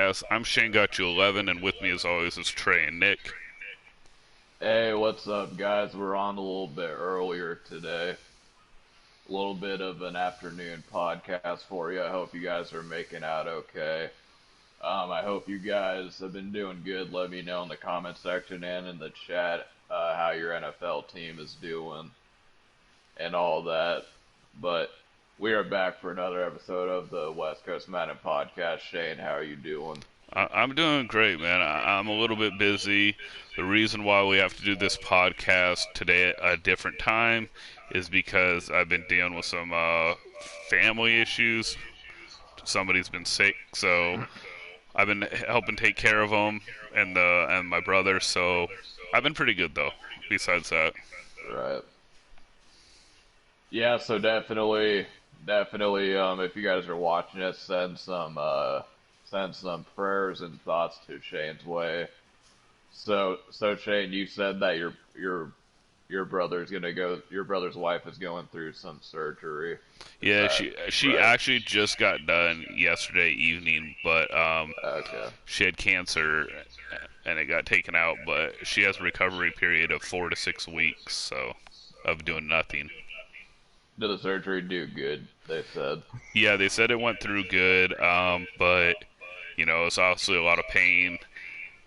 Podcast. I'm Shanegotyou11, and with me as always is Trey and Nick. Hey, what's up, guys? We're on a little bit earlier today. A little bit of an afternoon podcast for you. I hope you guys are making out okay. I hope you guys have been doing good. Let me know in the comment section and in the chat how your NFL team is doing and all that. But we are back for another episode of the Coast Madden Podcast. Shane, how are you doing? I'm doing great, man. I'm a little bit busy. The reason why we have to do this podcast today at a different time is because I've been dealing with some family issues. Somebody's been sick, so I've been helping take care of them and my brother. So I've been pretty good though. Besides that, Right. Yeah, so definitely, if you guys are watching it, send some prayers and thoughts to Shane's way. So Shane, you said that your brother's wife is going through some surgery. Is yeah, that she right? actually just got done yesterday evening, but Okay. she had cancer and it got taken out. But she has a recovery period of 4 to 6 weeks, so of doing nothing. Did the surgery do good? They said. Yeah, they said it went through good, but it's obviously a lot of pain,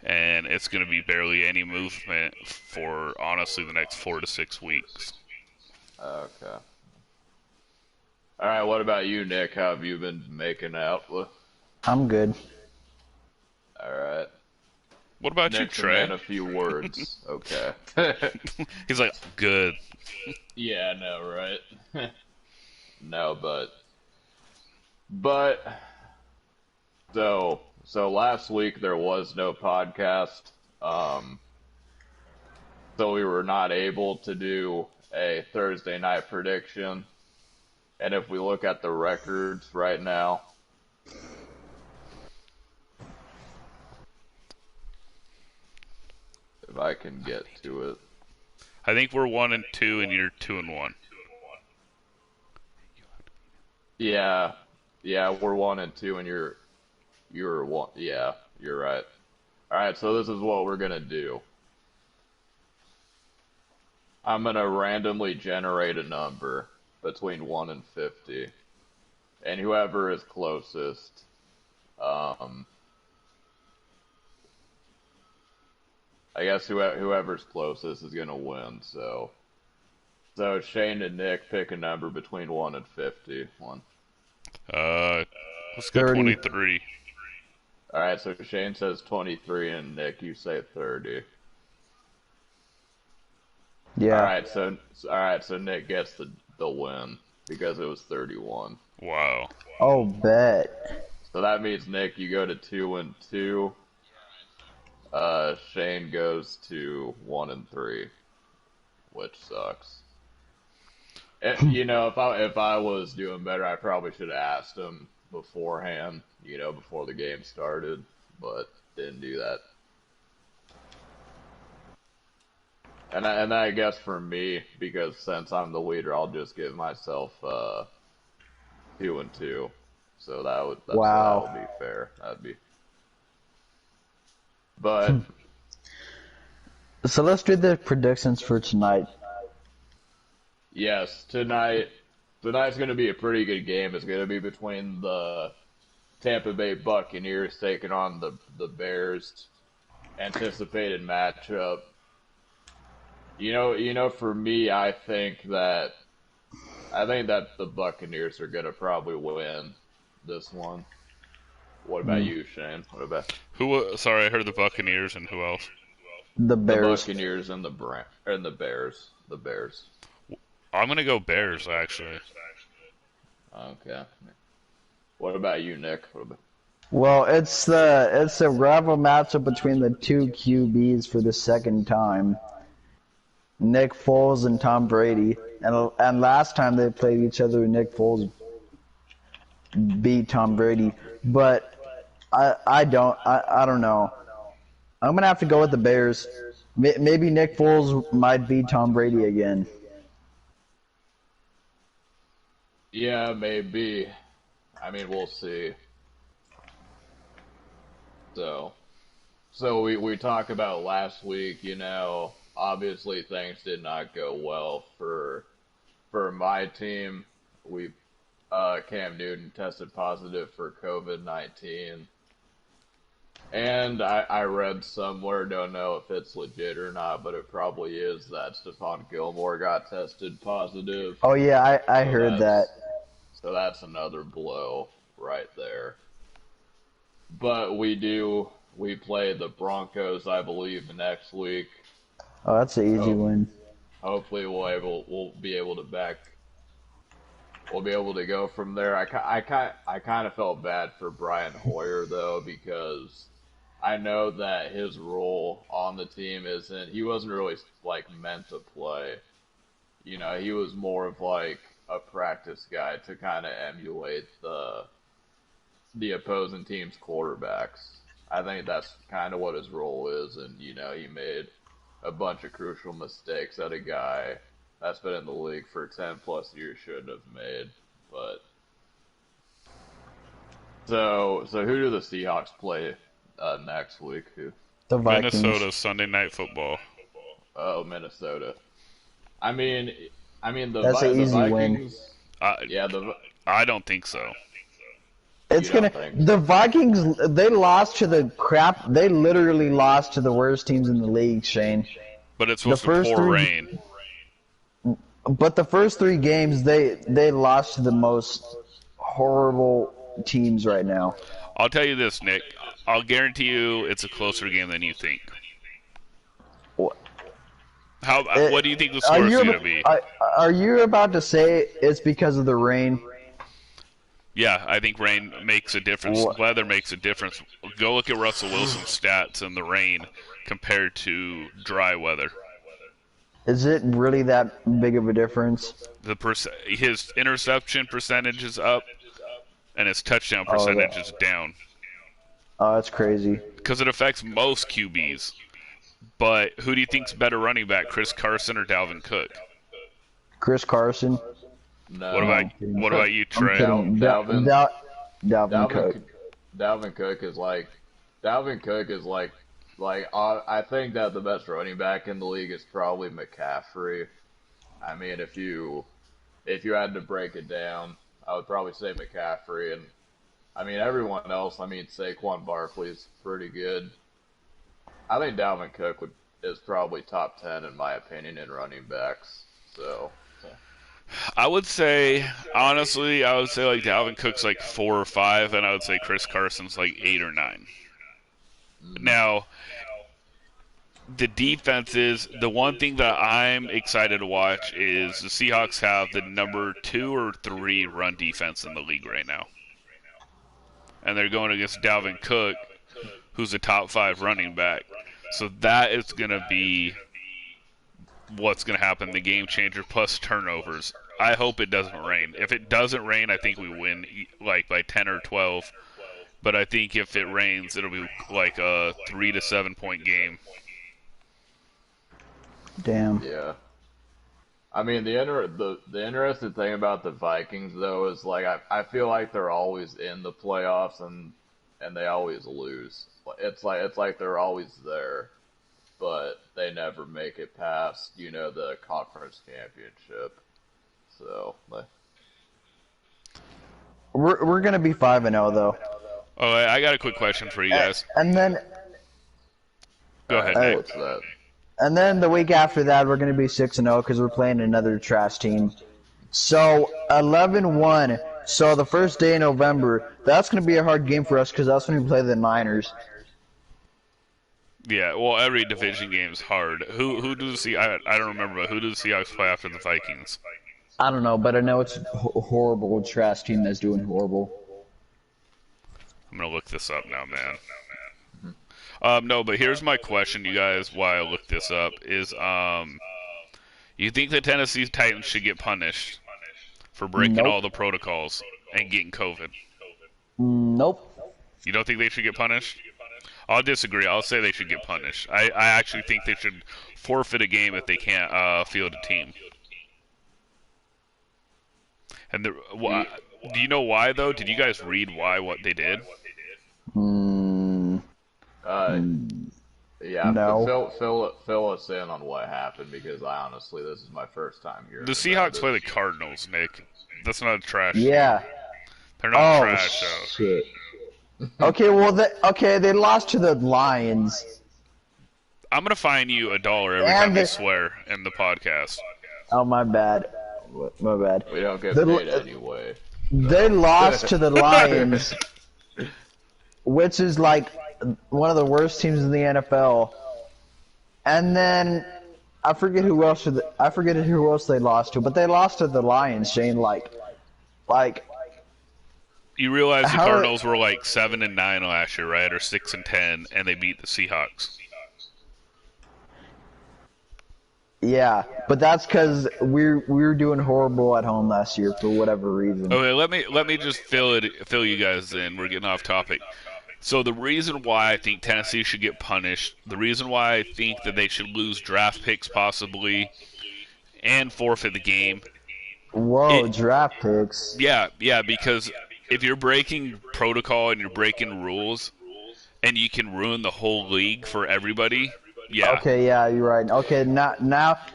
and it's going to be barely any movement for honestly the next 4 to 6 weeks. Okay. All right. What about you, Nick? How have you been making out? I'm good. All right. What about you, Nick's a Trey? man of few words. Okay. He's like, good. Yeah, no, right? No, but so last week there was no podcast. Um, so we were not able to do a Thursday night prediction. And if we look at the records right now, if I can get to it. I think we're 1-2, and you're 2-1. Yeah, yeah, we're 1-2, and you're one. Yeah, you're right. All right, so this is what we're gonna do. I'm gonna randomly generate a number between 1 and 50, and whoever is closest, um, I guess whoever's closest is gonna win. So Shane and Nick pick a number between 1 and 50. One. Uh, let's go 30. 23. All right, so Shane says 23, and Nick, you say 30. Yeah. All right, so Nick gets the win because it was 31. Wow. Oh, bet. So that means Nick, you go to 2-2. Shane goes to 1-3, which sucks. If I was doing better, I probably should have asked him beforehand, before the game started, but didn't do that. And I guess for me, because since I'm the leader, I'll just give myself 2-2. So that Wow. would be fair. But So let's do the predictions for tonight. yes, tonight's going to be a pretty good game. It's going to be between the Tampa Bay Buccaneers taking on the Bears. Anticipated matchup. For me, I think that the Buccaneers are gonna probably win this one. What about you, Shane? What about Sorry, I heard the Buccaneers, and who else? The the Bears. Buccaneers and the Bears? The Bears. I'm gonna go Bears, actually. Okay. What about you, Nick? Well, it's a rival matchup between the two QBs for the second time. Nick Foles and Tom Brady. And last time they played each other, Nick Foles beat Tom Brady. But I don't know. I'm gonna have to go with the Bears. Maybe Nick Foles might beat Tom Brady again. Yeah, maybe. I mean, we'll see. So we talked about last week. Obviously things did not go well for my team. We Cam Newton tested positive for COVID-19. And I read somewhere, don't know if it's legit or not, but it probably is, that Stephon Gilmore got tested positive. Oh yeah, I heard that. So that's another blow right there. But we play the Broncos, I believe, next week. Oh, that's an easy win. Hopefully we'll be able to go from there. I kind of felt bad for Brian Hoyer though, because I know that his role on the team he wasn't really like meant to play. He was more of like a practice guy to kind of emulate the opposing team's quarterbacks. I think that's kind of what his role is, and he made a bunch of crucial mistakes that a guy that's been in the league for 10 plus years shouldn't have made. But so who do the Seahawks play next week? Who? The Vikings. Minnesota Sunday Night Football. Oh, Minnesota. I mean That's an easy Vikings. win. I don't think so. The Vikings, they lost to the crap. They literally lost to the worst teams in the league, Shane. But it's supposed to pour rain. But the first 3 games, they lost to the most horrible teams right now. I'll tell you this, Nick. I'll guarantee you it's a closer game than you think. What do you think the score is going to be? Are you about to say it's because of the rain? Yeah, I think rain makes a difference. Weather makes a difference. Go look at Russell Wilson's stats in the rain compared to dry weather. Is it really that big of a difference? His interception percentage is up, and his touchdown percentage is down. Oh, that's crazy. Because it affects most QBs. But who do you think's better running back, Chris Carson or Dalvin Cook? Chris Carson. No. What about you, Trey? Dalvin Cook. Dalvin Cook is like I think that the best running back in the league is probably McCaffrey. I mean, if you had to break it down, I would probably say McCaffrey, and I mean everyone else. I mean, Saquon Barkley's pretty good. I think Dalvin Cook is probably top 10 in my opinion in running backs. So. I would say, honestly, like Dalvin Cook's like 4 or 5, and I would say Chris Carson's like 8 or 9. Now, the defenses, the one thing that I'm excited to watch is the Seahawks have the number 2 or 3 run defense in the league right now. And they're going against Dalvin Cook, who's a top 5 running back. So that is going to be what's going to happen, the game changer plus turnovers. I hope it doesn't rain. If it doesn't rain, I think we win like by 10 or 12. But I think if it rains, it'll be like a 3 to 7 point game. Damn. Yeah. I mean, the interesting thing about the Vikings though is like I feel like they're always in the playoffs and they always lose. It's like they're always there, but they never make it past the conference championship. So we're gonna be 5-0 though. Oh, I got a quick question for you guys. And then go ahead, Nick. What's that? And then the week after that, we're gonna be 6-0 because we're playing another trash team. So 11-1. So the first day in November, that's gonna be a hard game for us because that's when we play the Niners. Yeah, well, every division game is hard. Who do the Seahawks? I don't remember, but who do the Seahawks play after the Vikings? I don't know, but I know it's a horrible trash team that's doing horrible. I'm gonna look this up now, man. No, but here's my question, you guys. Why I looked this up is, you think the Tennessee Titans should get punished for breaking all the protocols and getting COVID? Nope. You don't think they should get punished? I'll disagree. I'll say they should get punished. I actually think they should forfeit a game if they can't field a team. And do you know why, though? Did you guys read what they did? Yeah, No. fill us in on what happened because I honestly, this is my first time hearing The about Seahawks it. play the Cardinals, Nick. That's not a trash team. Yeah. They're not Oh trash, though. shit. Okay, well, they lost to the Lions, I'm gonna fine you $1 every time and you swear in the podcast. oh my bad, my bad. We don't get The- paid anyway. They lost to the Lions, which is like one of the worst teams in the NFL. And then I forget who else they lost to, but they lost to the Lions. Shane, like You realize the How- Cardinals were like 7-9 last year, right, or 6-10, and they beat the Seahawks. yeah, but that's because we were doing horrible at home last year for whatever reason. Okay, let me just fill you guys in. We're getting off topic. So the reason why I think Tennessee should get punished, the reason why I think that they should lose draft picks possibly, and forfeit the game. Whoa, draft picks. Yeah, because if you're breaking protocol and you're breaking rules, and you can ruin the whole league for everybody. Yeah. Okay, yeah, you're right. Okay, now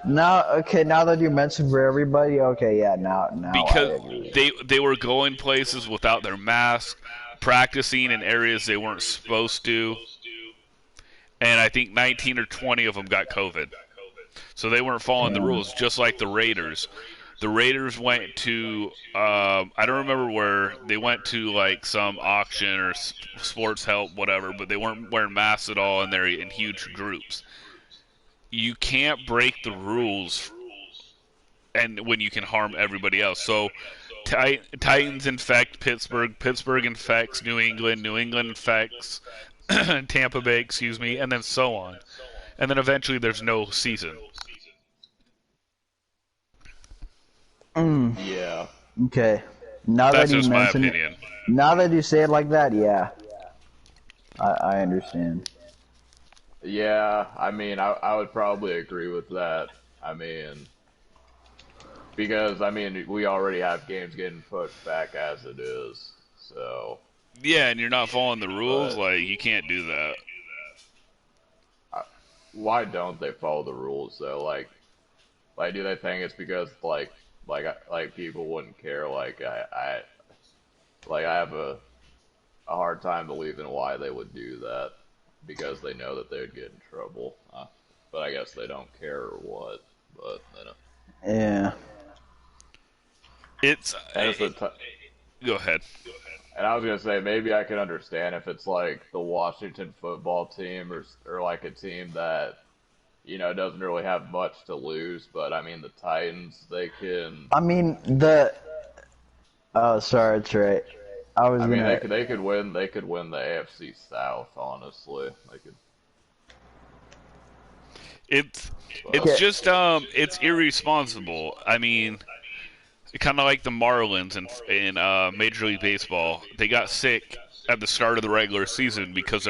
that you mentioned for everybody, okay, yeah, now Because I agree. they were going places without their mask, practicing in areas they weren't supposed to, and I think 19 or 20 of them got COVID. So they weren't following the rules, just like the Raiders. The Raiders went to, I don't remember where, they went to like some auction or sports help, whatever, but they weren't wearing masks at all and they're in huge groups. You can't break the rules and when you can harm everybody else. So Titans infect Pittsburgh, Pittsburgh infects New England infects Tampa Bay, and then so on. And then eventually there's no season. Yeah. Okay, now That's that you just my mention opinion. now that you say it like that, yeah, I understand. Yeah, I mean, I would probably agree with that. I mean, because, I mean, we already have games getting pushed back as it is, so. Yeah, and you're not following the rules, But- like, you can't do that. Why don't they follow the rules, though? Like, do they think it's because, like people wouldn't care? Like, I have a hard time believing why they would do that. Because they know that they'd get in trouble. But I guess they don't care or what. But, you know. Yeah. It's... Go ahead. And I was going to say, maybe I could understand if it's like the Washington football team or like a team that, you know, doesn't really have much to lose. But, I mean, the Titans, they can... I mean, oh, sorry, Trey. I mean, they could win the AFC South, honestly. They could. It's Okay. just, it's irresponsible. I mean, kind of like the Marlins in Major League Baseball. They got sick at the start of the regular season because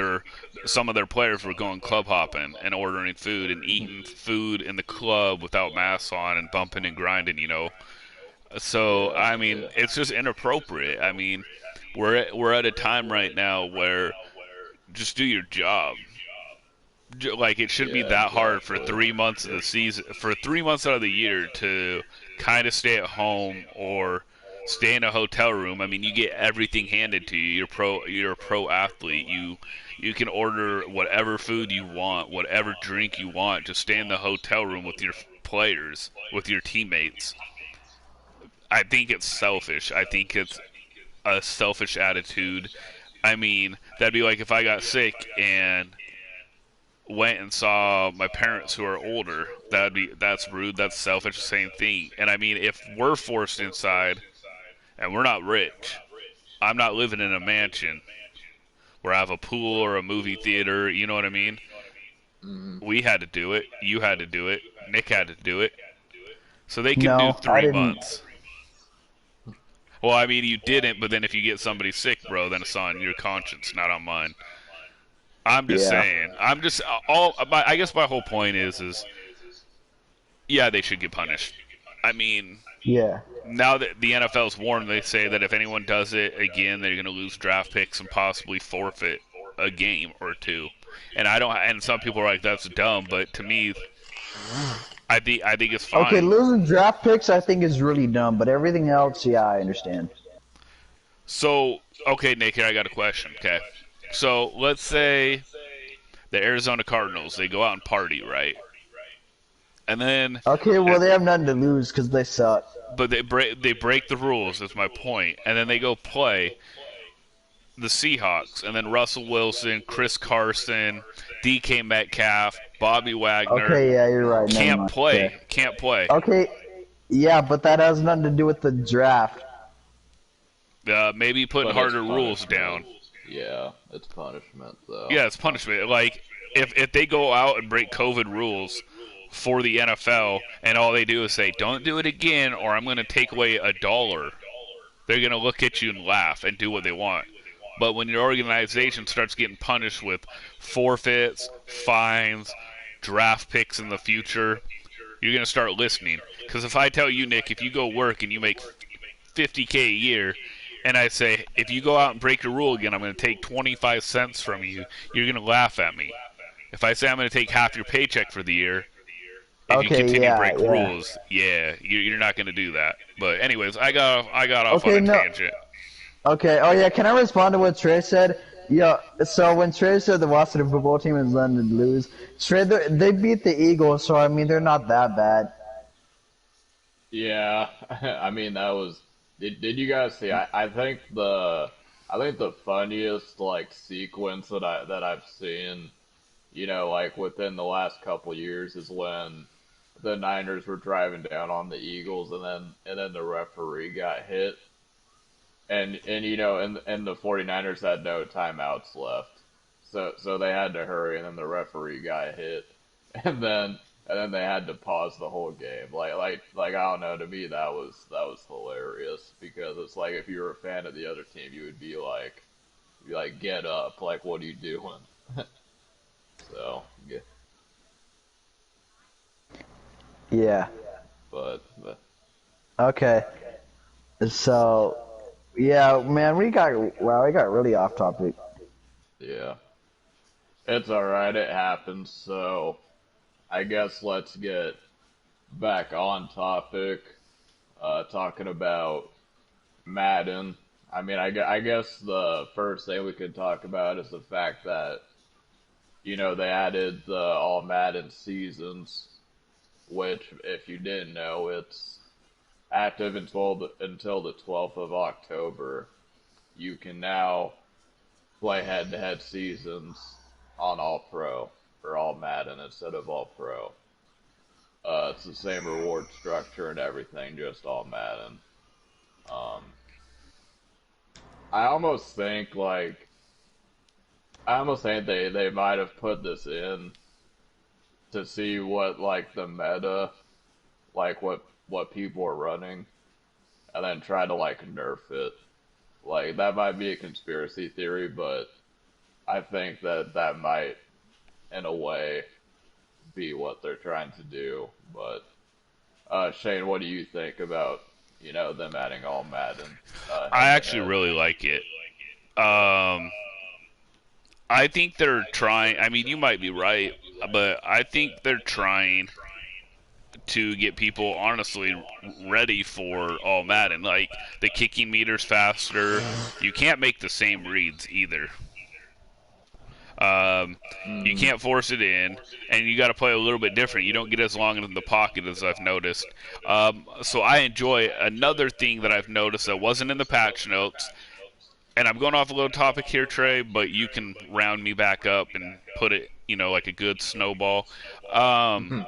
some of their players were going club hopping and ordering food and eating food in the club without masks on and bumping and grinding, you know. So, I mean, it's just inappropriate. I mean, we're at a time right now where just do your job. Like, it shouldn't be that hard for 3 months of the season, for 3 months out of the year to kind of stay at home or stay in a hotel room. I mean, you get everything handed to you. You're a pro athlete. You can order whatever food you want, whatever drink you want. Just stay in the hotel room with your players, with your teammates. I think it's selfish. I think it's a selfish attitude. I mean, that'd be like if I got sick and went and saw my parents who are older. That's rude. That's selfish. Same thing. And I mean, if we're forced inside and we're not rich, I'm not living in a mansion where I have a pool or a movie theater. You know what I mean? We had to do it. You had to do it. Nick had to do it. So they can No, do I 3 didn't. months. Well, I mean, you didn't, but then if you get somebody sick, bro, then it's on your conscience, not on mine. I'm just Yeah. saying. I guess my whole point is, yeah, they should get punished. I mean, Yeah. now that the NFL's warned, they say that if anyone does it again, they're going to lose draft picks and possibly forfeit a game or two. and I don't. And some people are like, "That's dumb," but to me, I think it's Okay, fine. losing draft picks I think is really dumb, but everything else, yeah, I understand. So, okay, Nick, here I got a question. Okay, so let's say the Arizona Cardinals, they go out and party, right? And then, Okay, well they have nothing to lose because they suck. but they break the rules. That's my point. And then they go play the Seahawks, and then Russell Wilson, Chris Carson, DK Metcalf, Bobby Wagner Okay, yeah, you're right. Never can't mind. play. Okay. Can't play. Okay, yeah, but that has nothing to do with the draft. Maybe putting But it's harder rules punishment. down. Yeah, it's punishment though. Yeah, it's punishment. Like if they go out and break COVID rules for the NFL, and all they do is say, "Don't do it again, or I'm going to take away $1," they're going to look at you and laugh and do what they want. But when your organization starts getting punished with forfeits, fines, draft picks in the future, you're going to start listening. Because if I tell you, Nick, if you go work and you make $50K a year, and I say, if you go out and break a rule again, I'm going to take 25 cents from you, you're going to laugh at me. If I say I'm going to take half your paycheck for the year, if you Okay, continue to yeah, break yeah. rules, yeah, you're not going to do that. But anyways, I got off Okay, on a no. tangent. Okay, oh yeah, can I respond to what Trey said? Yeah, so when Trey said the Washington football team is going to lose, Trey, they beat the Eagles, so I mean, they're not that bad. Yeah, I mean that was. Did you guys see? I think the funniest like sequence that I've seen, like within the last couple years is when the Niners were driving down on the Eagles and then the referee got hit and the 49ers had no timeouts left. So they had to hurry and then the referee got hit and then they had to pause the whole game. Like I don't know, to me that was hilarious because it's like if you were a fan of the other team, you would be like get up, like what are you doing? So, yeah, Yeah. but Okay. So, yeah, man, we got really off topic. yeah. It's all right, it happens. So, I guess let's get back on topic, talking about Madden. I mean, I guess the first thing we could talk about is the fact that, they added the all Madden Seasons, which, if you didn't know, it's active until the 12th of October. You can now play head-to-head seasons on All Pro or All Madden instead of All Pro. It's the same reward structure and everything, just All Madden. Um, I almost think like I almost think they might have put this in to see what like the meta, like what people are running, and then try to like nerf it. Like that might be a conspiracy theory, but I think that might, in a way, be what they're trying to do. But Shane, what do you think about them adding all Madden I head to actually head? really like it. Um, I think they're trying. I mean, you might be right, but I think they're trying to get people honestly ready for all Madden. Like the kicking meters faster. You can't make the same reads either. You Mm, can't force it in, and you got to play a little bit different. You don't get as long in the pocket as I've noticed. So I enjoy another thing that I've noticed that wasn't in the patch notes, and I'm going off a little topic here, Trey, but you can round me back up and put it, like a good snowball. Um, mhm.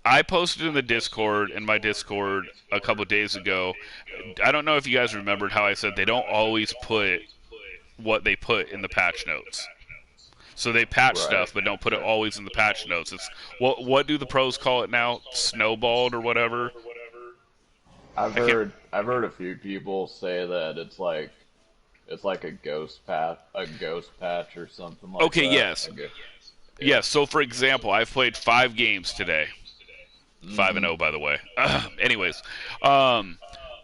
I posted in my Discord a couple days ago. I don't know if you guys remembered how I said they don't always put what they put in the patch notes. So they patch Right. stuff, but don't put it always in the patch notes. It's what do the pros call it now? Snowballed or whatever. I've I can't. heard I've heard a few people say that it's like a ghost patch or something like Okay, that. yes, Yeah. yes. So for example, I've played 5 games today, 5-0 Hmm. by the way. Anyways, um,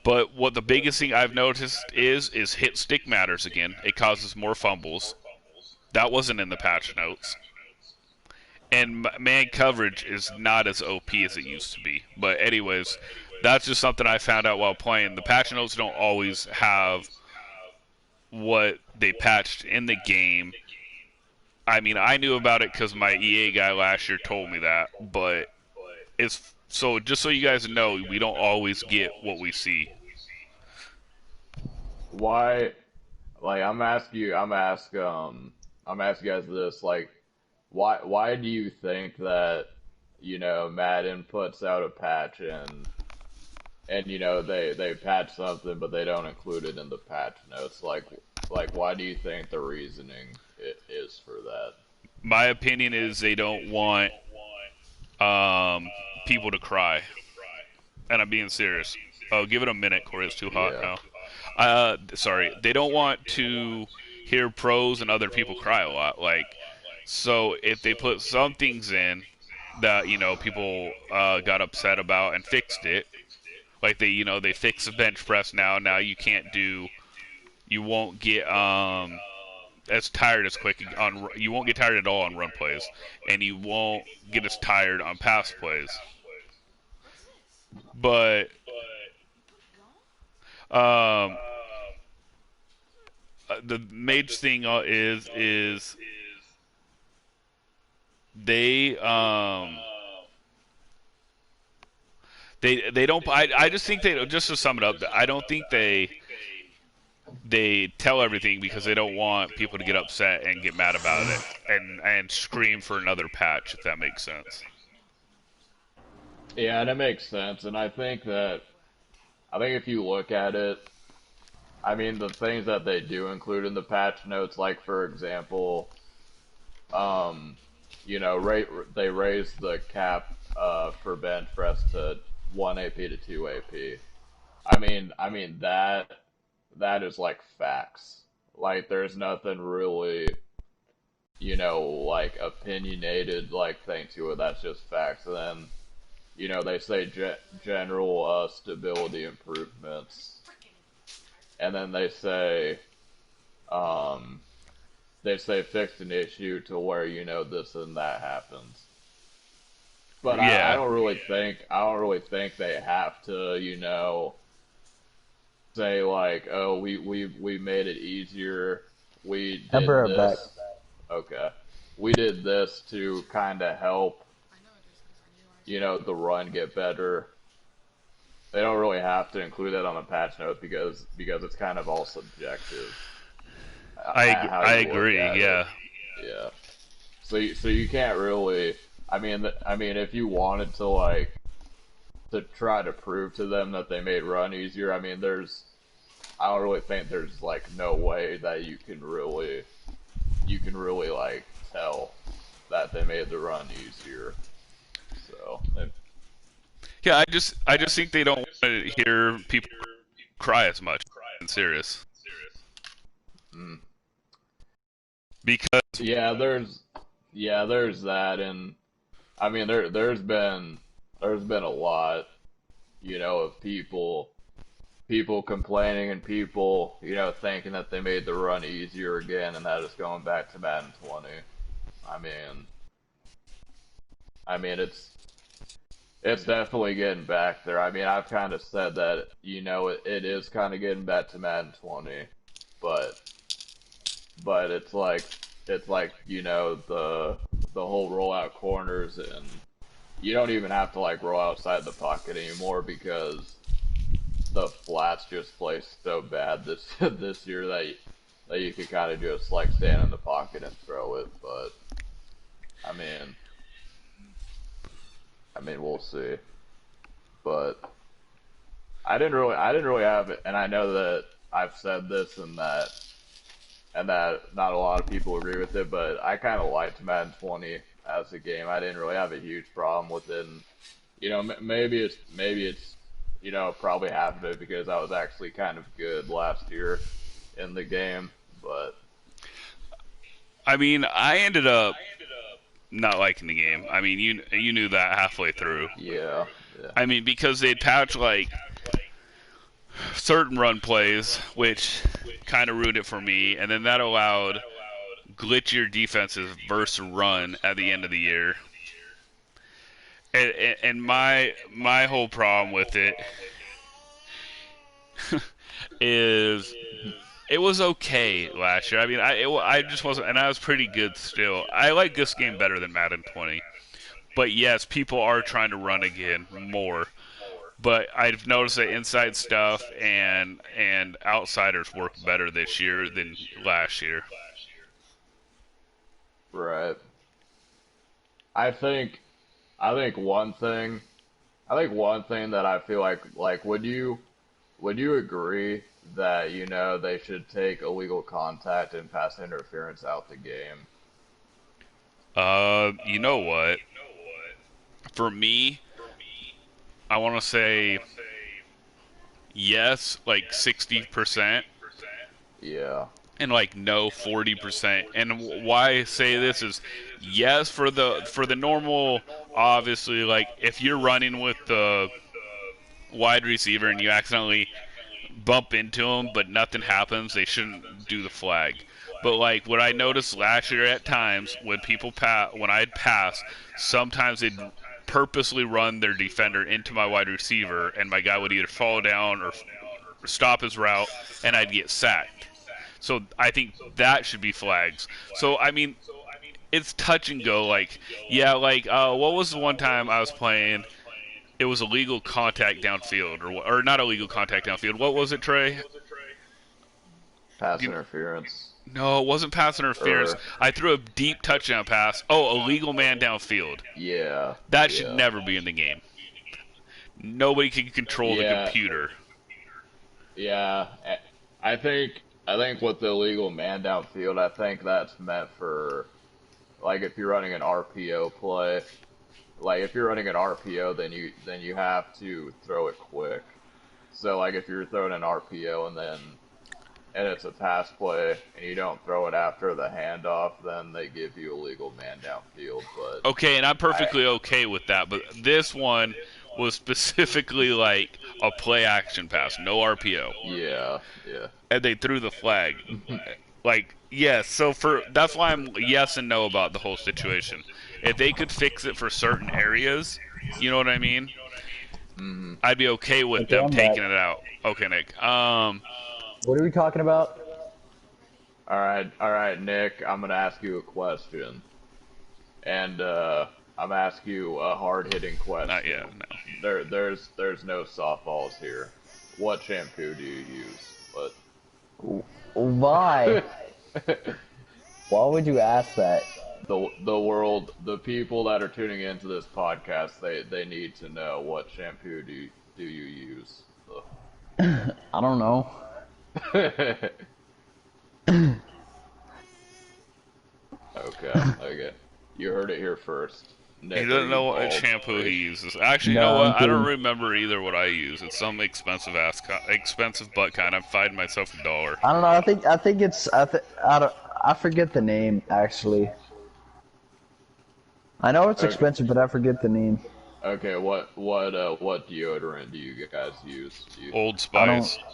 but what the biggest thing I've noticed is hit stick matters again. It causes more fumbles. That wasn't in the patch notes. And man coverage is not as OP as it used to be. But anyways, that's just something I found out while playing. The patch notes don't always have what they patched in the game. I mean, I knew about it because my EA guy last year told me that, but it's so just so you guys know, we don't always get what we see. Why? Like, I'm asking you guys this. Like, why do you think that, Madden puts out a patch and they patch something, but they don't include it in the patch notes? Like, why do you think the reasoning is for that? My opinion is they don't want people to cry, and I'm being serious. Oh, give it a minute, Corey. It's too hot Yeah. now. Sorry, they don't want to hear pros and other people cry a lot. Like, so if they put some things in that people got upset about and fixed it, like they fixed the bench press now. Now you won't get as tired as quick on. You won't get tired at all on run plays, and you won't get as tired on pass plays. But um, the major thing is they they don't. I just think they, just to sum it up, I don't think they tell everything because they don't want people to get upset and get mad about it and scream for another patch, if that makes sense. Yeah, that makes sense. And I think if you look at it, I mean, the things that they do include in the patch notes, like for example, um, they raised the cap for bench press to 1 AP to 2 AP. I mean that is like facts. Like there's nothing really, like opinionated like thing to it. That's just facts. And then, they say general stability improvements, and then um, they say fix an issue to where this and that happens. But Yeah, I don't really think they have to, say like, oh, we made it easier. We did Number of back. this. Okay. We did this to kind of help, the run get better. They don't really have to include that on the patch note because it's kind of all subjective at how I you look agree. at it. Yeah, Yeah. So you can't really. I mean, if you wanted to to try to prove to them that they made run easier, I mean, I don't really think there's like no way that you can really like tell that they made the run easier. So yeah. I just think they don't want to hear people cry as much. And serious mm. because there's that, and I mean there's been a lot, of people complaining and people, thinking that they made the run easier again, and that is going back to Madden 20. I mean, it's definitely getting back there. I mean, I've kind of said that, it is kind of getting back to Madden 20, but it's like the whole rollout corners, and you don't even have to like roll outside the pocket anymore because the flats just play so bad this this year that you could kind of just like stand in the pocket and throw it. But I mean, we'll see. But I didn't really have it, and I know that I've said this and that not a lot of people agree with it, but I kind of liked Madden 20 as a game. I didn't really have a huge problem with it. And, maybe it's probably half of it because I was actually kind of good last year in the game, but I mean I ended up not liking the game. I mean you knew that halfway through. yeah, yeah, I mean because they'd patch like certain run plays, which kind of ruined it for me, and then that allowed glitchier defenses versus run at the end of the year. And my whole problem with it is it was okay last year. I mean, I just wasn't, and I was pretty good still. I like this game better than Madden 20. But yes, people are trying to run again more. But I've noticed that inside stuff and outsiders work better this year than last year. Right. I think I think one thing that I feel like would you agree that they should take illegal contact and pass interference out the game? You know what? For me, I want to say yes, like 60%, Yeah. and like no 40%. And why I say this is yes for the normal, obviously, like if you're running with the wide receiver and you accidentally bump into him but nothing happens, they shouldn't do the flag. But like what I noticed last year at times when when I'd pass, sometimes they'd purposely run their defender into my wide receiver, and my guy would either fall down or stop his route, and I'd get sacked. So I think that should be flags. So I mean, it's touch and go. Like, yeah, like what was the one time I was playing? It was illegal contact downfield, or not illegal contact downfield. What was it, Trey? Pass You, interference. no, it wasn't pass interference. Or I threw a deep touchdown pass. Oh, illegal man downfield. yeah. That should Yeah. never be in the game. Nobody can control the Yeah. computer. Yeah. I think with the illegal man downfield, I think that's meant for like if you're running an RPO play. Like if you're running an RPO, then you have to throw it quick. So like if you're throwing an RPO and it's a pass play and you don't throw it after the handoff, then they give you a legal man downfield. But Okay, and I'm I perfectly okay with that, but this one was specifically like a play action pass, no RPO. yeah, yeah. And they threw the flag. Like, yes, so that's why I'm yes and no about the whole situation. If they could fix it for certain areas, you know what I mean? Hmm. I'd be okay with Okay, them I'm back. taking it out. Okay, Nick. What are we talking about? All right, Nick. I'm gonna ask you a question, and I'm gonna ask you a hard-hitting Not question. yet, no. There's no softballs here. What shampoo do you use? Why? But Why would you ask that? the people that are tuning into this podcast, they need to know what shampoo do you use? I don't know. Okay, okay. You heard it here first. He Nick, are doesn't you know what bald? shampoo he Wait. uses. Actually, you know No, I'm what? I don't kidding. remember either what I use. It's some expensive butt kind. I'm finding myself $1. I don't know. I think it's I forget the name actually. I know it's Okay, expensive, but I forget the name. okay. What deodorant do you guys use? Old I don't. Spice.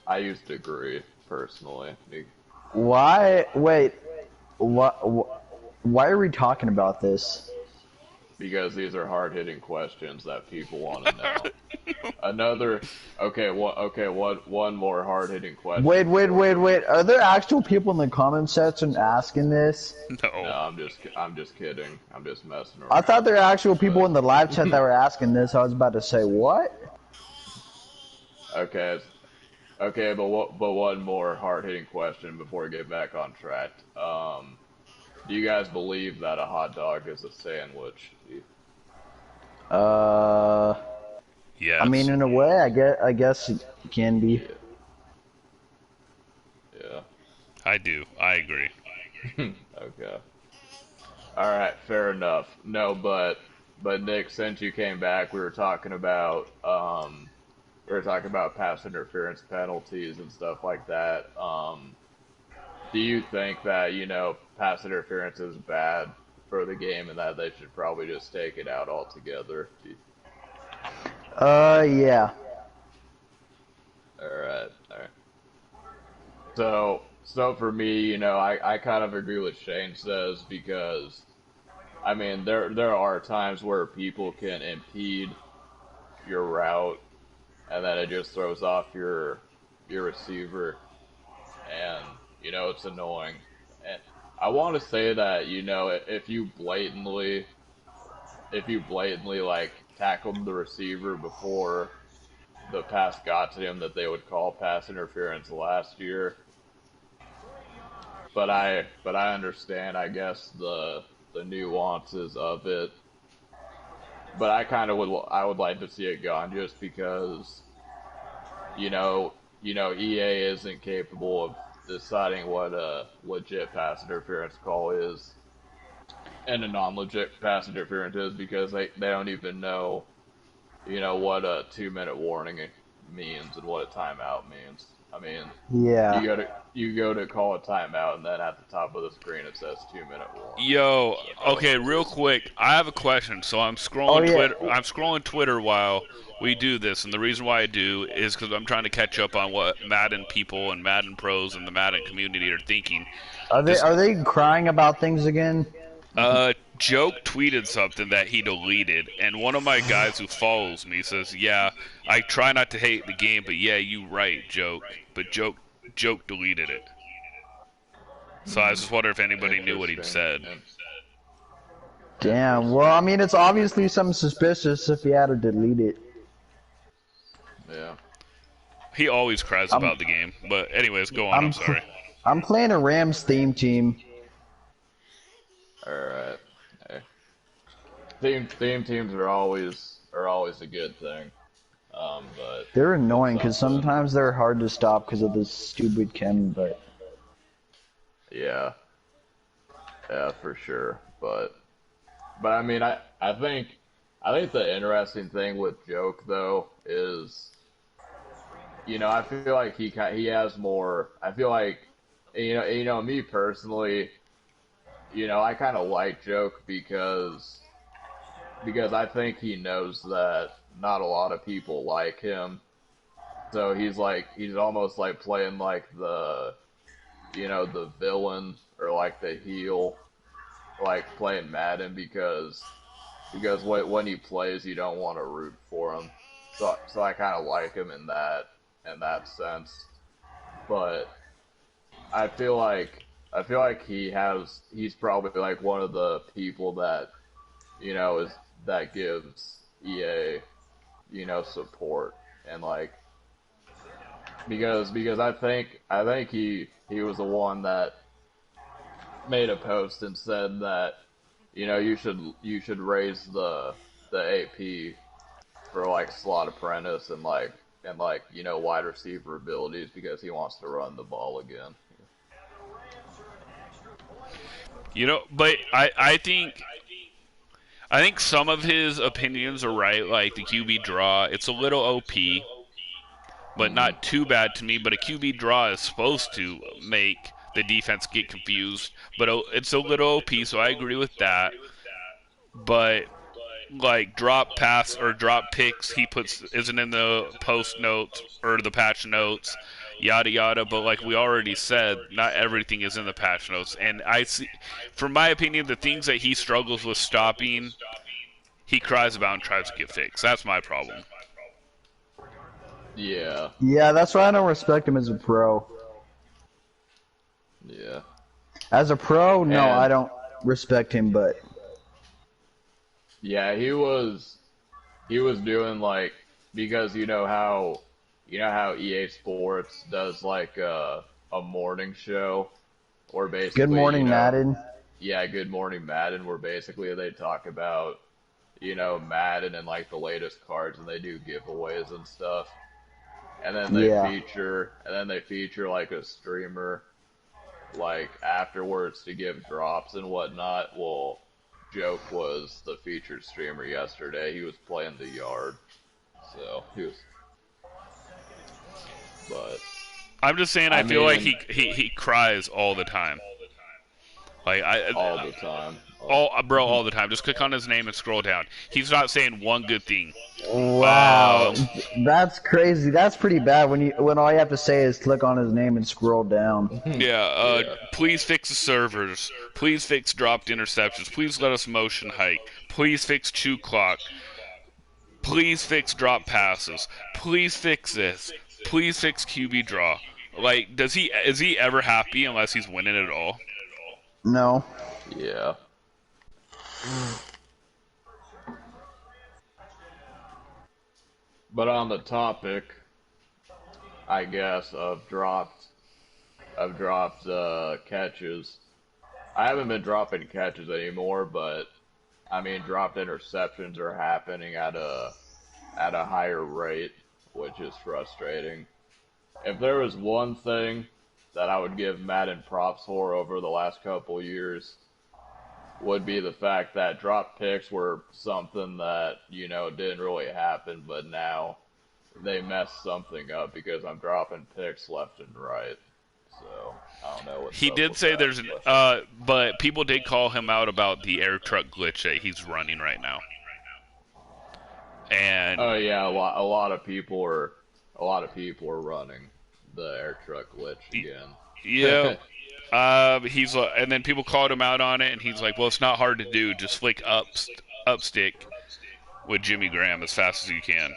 I use Degree personally Why? Wait. What? Why are we talking about this? because these are hard-hitting questions that people want to know. Another, one more hard-hitting Wait, question wait, for wait, you. wait. Are there actual people in the comment section asking this? No, No. I'm just kidding. I'm just messing I thought around. there were actual people But in the live chat that were asking this. I was about to say what? okay, okay, but one more hard-hitting question before we get back on track. Do you guys believe that a hot dog is a sandwich? Uh, I mean, Yes. in a way, I guess it can be. Yeah, yeah. I do. I agree. Okay. All right, fair enough. No, but Nick, since you came back, we were talking about pass interference penalties and stuff like that. Do you think that pass interference is bad for the game and that they should probably just take it out altogether? Yeah. All right, all right. So So for me, I kind of agree with Shane says because I mean there are times where people can impede your route and then it just throws off your receiver and it's annoying. And I want to say that if you blatantly like tackled the receiver before the pass got to him, that they would call pass interference last year. But I understand, I guess, the nuances of it. But I would like to see it gone just because you know EA isn't capable of deciding what a legit pass interference call is and a non-legit pass interference is because they don't even know what a 2-minute warning means and what a timeout means. I mean, Yeah. you go to call a timeout and then at the top of the screen it says 2-minute warning. Yo, okay, real quick, I have a question. So I'm Oh scrolling yeah. Twitter. I'm scrolling Twitter while we do this, and the reason why I do is because I'm trying to catch up on what Madden people and Madden pros and the Madden community are thinking. Are they This are they crying about things again? Joke tweeted something that he deleted, and one of my guys who follows me says, "Yeah, I try not to hate the game, but yeah, you right, Joke." But Joke deleted it. So I was just wondering if anybody knew what he'd Interesting. said. Damn. Well, I mean, it's obviously something suspicious if he had to delete it. Yeah. He always cries I'm about the game. But anyways, go on. I'm I'm sorry. I'm playing a Rams theme team. All right. Hey. Theme teams are always a good thing. But They're it's annoying because something. sometimes they're hard to stop because of this stupid chem. But Yeah. Yeah, for sure. But I mean, I think the interesting thing with Joke though is, I feel like he has more. I feel like, me personally, I kind of like Joke because I think he knows that not a lot of people like him. So he's almost like playing like the villain or like the heel, like playing Madden because when he plays, you don't want to root for him. So I kind of like him in that sense. But I feel like he's probably like one of the people that is that gives EA support and like because I think he was the one that made a post and said that you should raise the AP for like slot apprentice and wide receiver abilities because he wants to run the ball again. But I think some of his opinions are right. Like the QB draw, it's a little OP, but Hmm. not too bad to me. But a QB draw is supposed to make the defense get confused. But it's a little OP, so I agree with that. But like drop pass or drop picks he puts isn't in the post notes or the patch notes, yada yada. But like we already said, not everything is in the patch notes. And I see, from my opinion, the things that he struggles with stopping, he cries about and tries to get fixed. That's my problem. Yeah, yeah, that's why I don't respect him as a pro. yeah, As a pro, no, I and don't respect him. But yeah, he was doing like because you know how EA Sports does like a morning show where Good basically morning, Madden. yeah, Good Morning Madden, where basically they talk about Madden and like the latest cards and they do giveaways and stuff. Yeah. And then they feature like a streamer like afterwards to give drops and whatnot. Well, Joke was the featured streamer yesterday. He was playing the yard, so he was. But I'm just saying I I feel like mean, he cries all the time. Like all the time. all the time. Just click on his name and scroll down. He's not saying one good thing. Wow, that's crazy. That's pretty bad when all you have to say is click on his name and scroll down. Yeah, please fix the servers. Please fix dropped interceptions. Please let us motion hike. Please fix chew clock. Please fix drop passes. Please fix this. Please fix QB draw. Like, is he ever happy unless he's winning at all? No. Yeah. But on the topic, I guess, of dropped catches. I haven't been dropping catches anymore, but I mean, dropped interceptions are happening at a higher rate, which is frustrating. If there was one thing that I would give Madden props for over the last couple years, would be the fact that drop picks were something that, didn't really happen, but now they mess something up because I'm dropping picks left and right. So, I don't know what's He up did with say that, but people did call him out about the air truck glitch that he's running right now. And oh yeah, a lot of people are running the air truck glitch again. yeah, and then people called him out on it, and he's like, "Well, it's not hard to do. Just flick up stick with Jimmy Graham as fast as you can."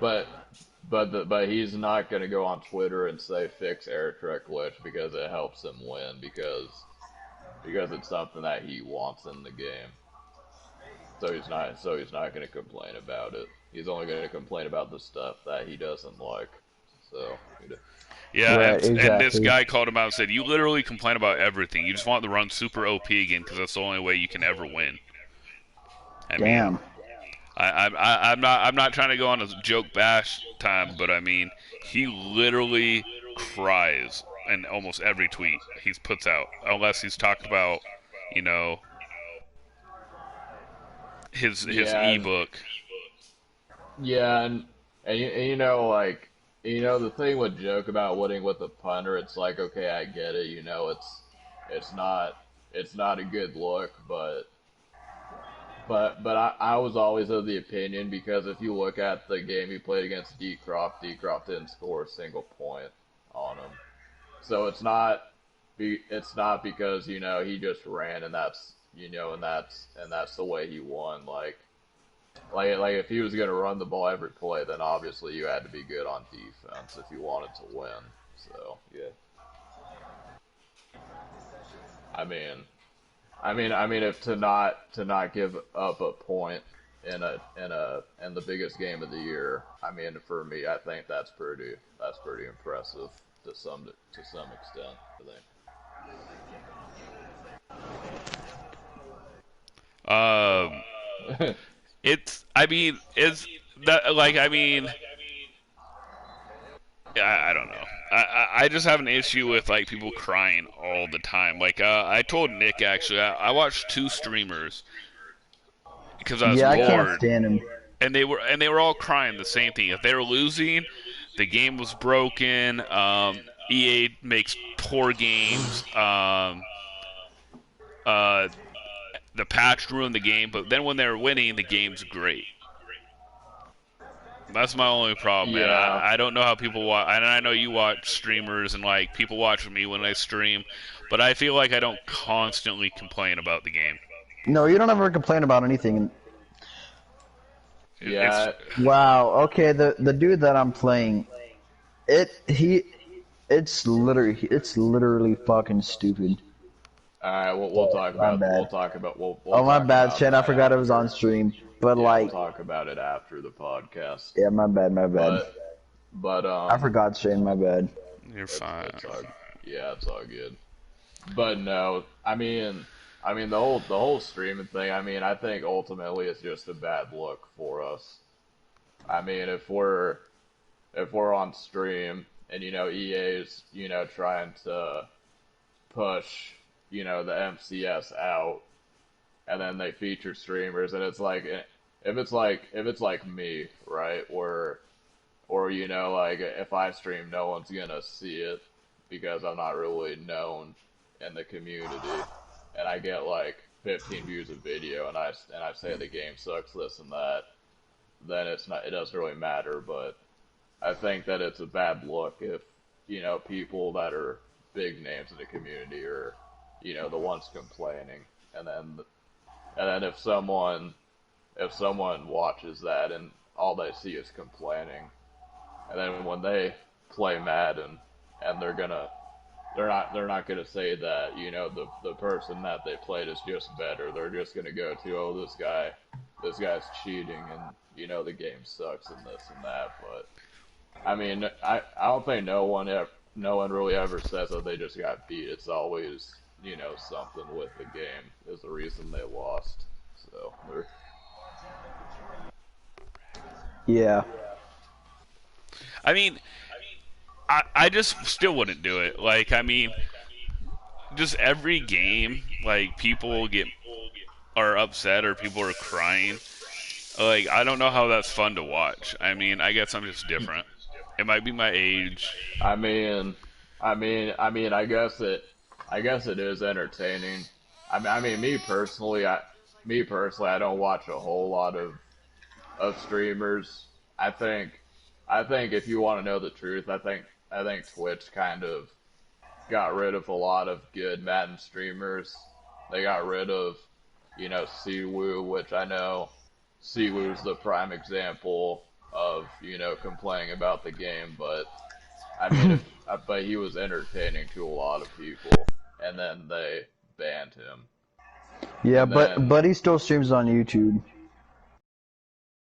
But he's not gonna go on Twitter and say fix air truck glitch because it helps him win because it's something that he wants in the game. So he's not gonna complain about it. He's only gonna complain about the stuff that he doesn't like. So. Yeah, Right, and this exactly. guy called him out and said, "You literally complain about everything. You just want to run super OP again because that's the only way you can ever win." I mean, Damn. I'm not trying to go on a joke bash time, but I mean, he literally cries in almost every tweet he puts out, unless he's talked about, you know, his Yeah, ebook. yeah, the thing with joke about winning with a punter, it's like, okay, I get it, it's not a good look, but I was always of the opinion because if you look at the game he played against D Croft didn't score a single point on him, so it's not because he just ran and that's and that's the way he won, like if he was going to run the ball every play, then obviously you had to be good on defense if you wanted to win. So yeah, I mean, if to not give up a point in the biggest game of the year, I mean, for me, I think that's pretty impressive to some extent. I think. Um, I mean, is that like, I mean, I don't know. I just have an issue with like people crying all the time. Like I told Nick actually, I watched two streamers because I was Yeah, I can't bored, stand him. and they were all crying the same thing. If they were losing, the game was broken. EA makes poor games. Uh, the patch ruined the game, but then when they're winning, the game's great. That's my only problem, man. Yeah, I don't know how people watch. And I know you watch streamers and like people watch me when I stream, but I feel like I don't constantly complain about the game. No, you don't ever complain about anything. It's yeah, Wow. Okay, the dude that I'm playing, it's literally fucking stupid. all right, we'll talk My about bad. we'll Oh, my talk bad, about Shane. I that forgot it was on after. stream. But Yeah, we'll like, talk about it after the podcast. yeah, my bad, my bad. But but I forgot, Shane. My bad. you're fine. it's all yeah, it's all good. But no, the whole streaming thing. I mean, I think ultimately it's just a bad look for us. I mean, if we're on stream and EA's trying to push the MCS out, and then they feature streamers, and it's like if it's like me, right, or like if I stream, no one's gonna see it because I'm not really known in the community, and I get like 15 views of video, and I say the game sucks, this and that, then it doesn't really matter. But I think that it's a bad look if, you know, people that are big names in the community are, you know, the ones complaining, and then if someone watches that and all they see is complaining, and then when they play Madden and they're not gonna say that, you know, the person that they played is just better. They're just gonna go to, oh, this guy's cheating, and, you know, the game sucks and this and that. But I mean, I don't think no one really ever says that they just got beat. It's always, you know, something with the game is the reason they lost. So Yeah. I mean, I just still wouldn't do it. Like, I mean, just every game, like, people are upset or people are crying. Like, I don't know how that's fun to watch. I mean, I guess I'm just different. It might be my age. I mean, I guess it is entertaining. I mean, me personally, I don't watch a whole lot of streamers. I think if you want to know the truth, I think Twitch kind of got rid of a lot of good Madden streamers. They got rid of, you know, Siwoo, which I know Siwoo's the prime example of, you know, complaining about the game, but I mean, but he was entertaining to a lot of people, and then they banned him. Yeah, but he still streams on YouTube.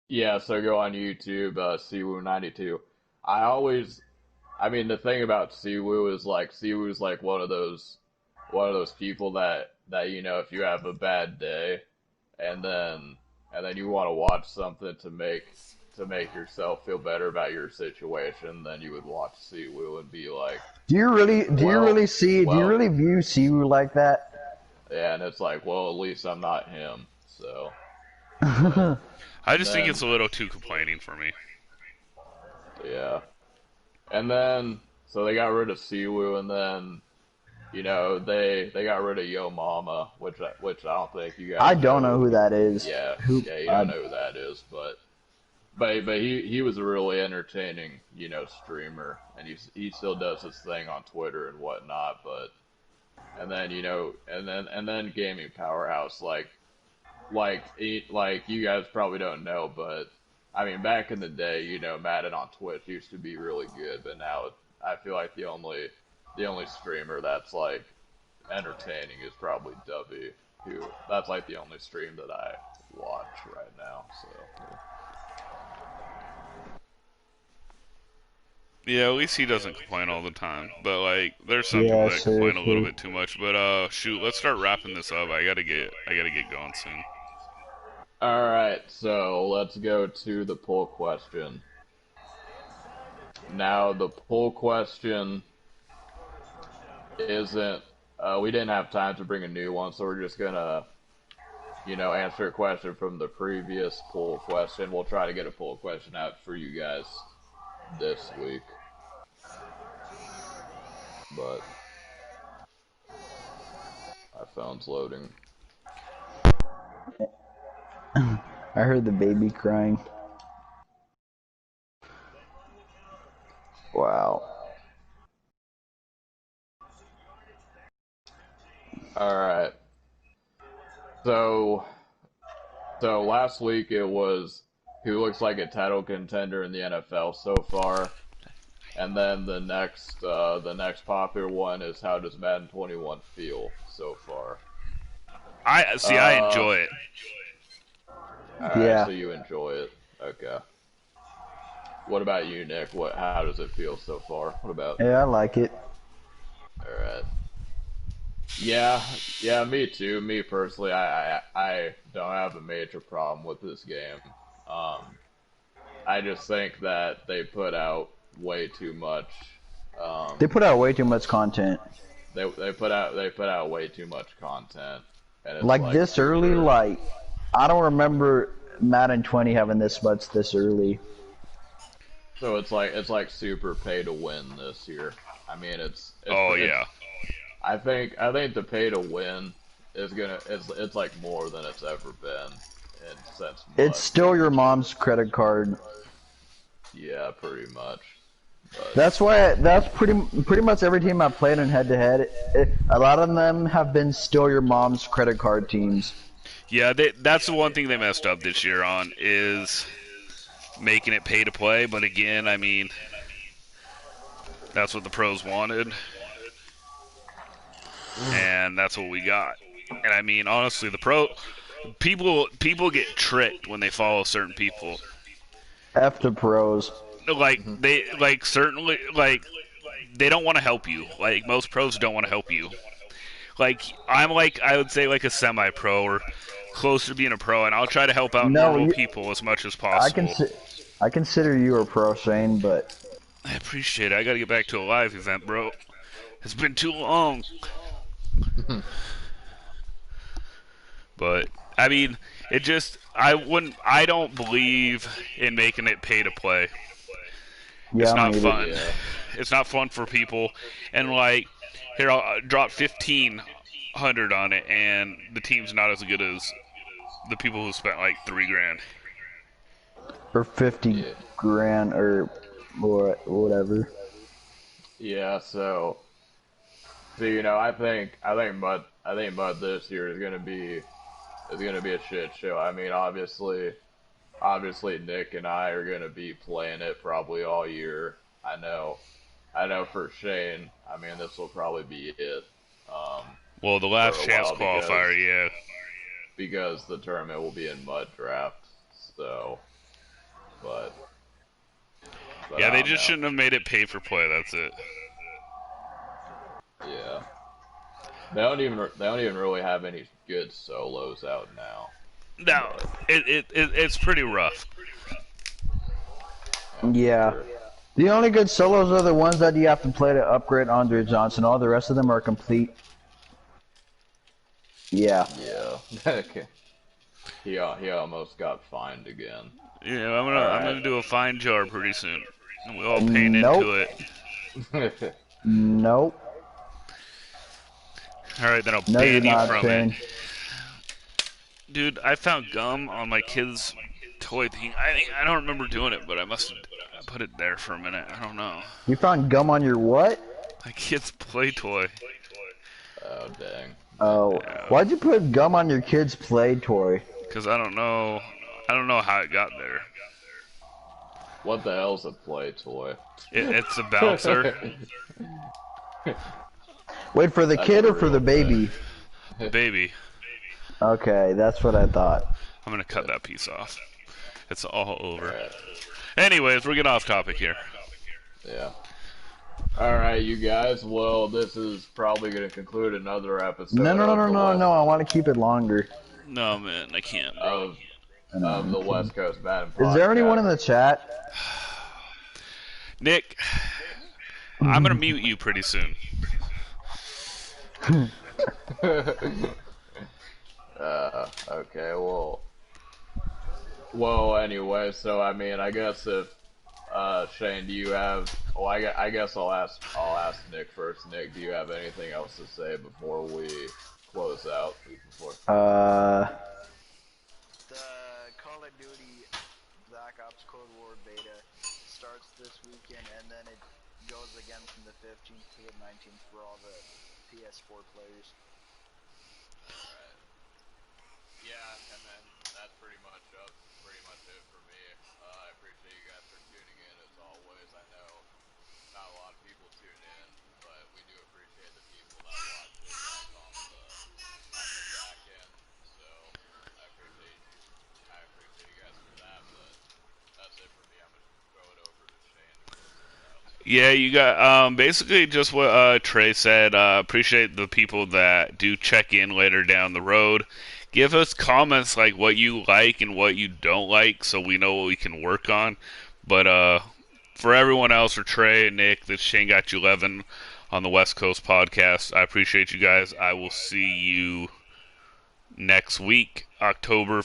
Yeah, so go on YouTube, Siwoo92. I mean, the thing about Siwoo is like Siwoo's like one of those people that you know, if you have a bad day, and then you want to watch something to make yourself feel better about your situation, then you would watch Siwoo and be like, Do you really view Siwoo like that? Yeah, and it's like, well, at least I'm not him, so. I just think it's a little too complaining for me. Yeah. And then, so they got rid of Siwoo, and then, you know, they got rid of Yo Mama, which I don't think you guys. I don't know who that is. Yeah, you don't know who that is, but he was a really entertaining, you know, streamer, and he still does his thing on Twitter and whatnot. But and then, you know, and then Gaming Powerhouse, like you guys probably don't know, but I mean, back in the day, you know, Madden on Twitch used to be really good, but now I feel like the only streamer that's like entertaining is probably Dubby, that's like the only stream that I watch right now. So yeah, at least he doesn't complain all the time. But like, there's some people that complain a little bit too much. But shoot, let's start wrapping this up. I gotta get going soon. All right, so let's go to the poll question. Now, the poll question isn't. We didn't have time to bring a new one, so we're just gonna, you know, answer a question from the previous poll question. We'll try to get a poll question out for you guys this week. But my phone's loading. I heard the baby crying. Wow. Alright. So last week it was who looks like a title contender in the NFL so far. And then the next popular one is how does Madden 21 feel so far? I enjoy it. Alright, Yeah. so you enjoy it. Okay. What about you, Nick? How does it feel so far? What about? Yeah, I like it. Alright. Yeah, me too. Me personally, I don't have a major problem with this game. I just think that they put out way too much. They put out way too much content. They put out way too much content. And it's Like this early, like I don't remember Madden 20 having this much this early. So it's like super pay to win this year. I mean, it's Oh yeah. I think the pay to win is it's like more than it's ever been since It's Mud. still your mom's credit card. Yeah, pretty much. But That's why. That's pretty much every team I've played in head to head. A lot of them have been still your mom's credit card teams. Yeah, that's the one thing they messed up this year on is making it pay to play. But again, I mean, that's what the pros wanted, and that's what we got. And I mean, honestly, people get tricked when they follow certain people. F the pros. Like certainly they don't want to help you. Like most pros don't want to help you. Like I would say like a semi-pro or close to being a pro, and I'll try to help out normal people as much as possible. I consider you a pro, Shane, but I appreciate it. I got to get back to a live event, bro. It's been too long. But I mean, I don't believe in making it pay to play. yeah, It's not fun. yeah. It's not fun for people. And like, here I'll drop 1,500 on it, and the team's not as good as the people who spent like $3,000. or 50 grand or whatever. Yeah, so you know, I think Mud this year is gonna be a shit show. I mean, obviously Nick and I are gonna be playing it probably all year. I know for Shane, I mean, this will probably be it. Well, the last for a chance while qualifier, yeah. because the tournament will be in Mud Draft. So, but Yeah, I they don't just know. shouldn't have made it pay for play. That's it. Yeah. They don't even really have any good solos out now. No, it's pretty rough. Yeah. Sure. The only good solos are the ones that you have to play to upgrade Andre Johnson. All the rest of them are complete. Yeah. Yeah. Okay. He almost got fined again. Yeah, I'm Alright. gonna do a fine jar pretty soon. And we all paint Nope. into it. Nope. All right, then I'll No, you're ban you not, from Shane. it. Dude, I found gum on my kid's toy thing. I don't remember doing it, but I must have put it there for a minute. I don't know. You found gum on your what? My kid's play toy. Oh dang. Oh. Why'd you put gum on your kid's play toy? Because I don't know how it got there. What the hell's a play toy? It's a bouncer. Wait, for the That's kid a or for real the baby? Baby. Okay, that's what I thought. I'm gonna cut that piece off. It's all over. Alright. Anyways, we're getting off topic here. Yeah. Alright, you guys. Well, this is probably going to conclude another episode No. I want to keep it longer. No, man, I can't. of the West Coast Madden Podcast. Is there anyone in the chat? Nick, I'm gonna mute you pretty soon. Okay, well, anyway, so I mean, I guess if Shane, do you have? Well, I guess I'll ask Nick first. Nick, do you have anything else to say before we close out? The Call of Duty Black Ops Cold War beta starts this weekend, and then it goes again from the 15th to the 19th for all the PS4 players. Yeah, and then that's pretty much it for me. I appreciate you guys for tuning in as always. I know not a lot of people tune in, but we do appreciate the people that watch it on the back end. So I appreciate you guys for that. But that's it for me. I'm gonna throw it over to Shane to close this out. Yeah, you got basically just what Trey said. Appreciate the people that do check in later down the road. Give us comments like what you like and what you don't like, so we know what we can work on. But for everyone else, for Trey and Nick, this Shanegotyou11 on the West Coast Podcast. I appreciate you guys. I will see you next week, October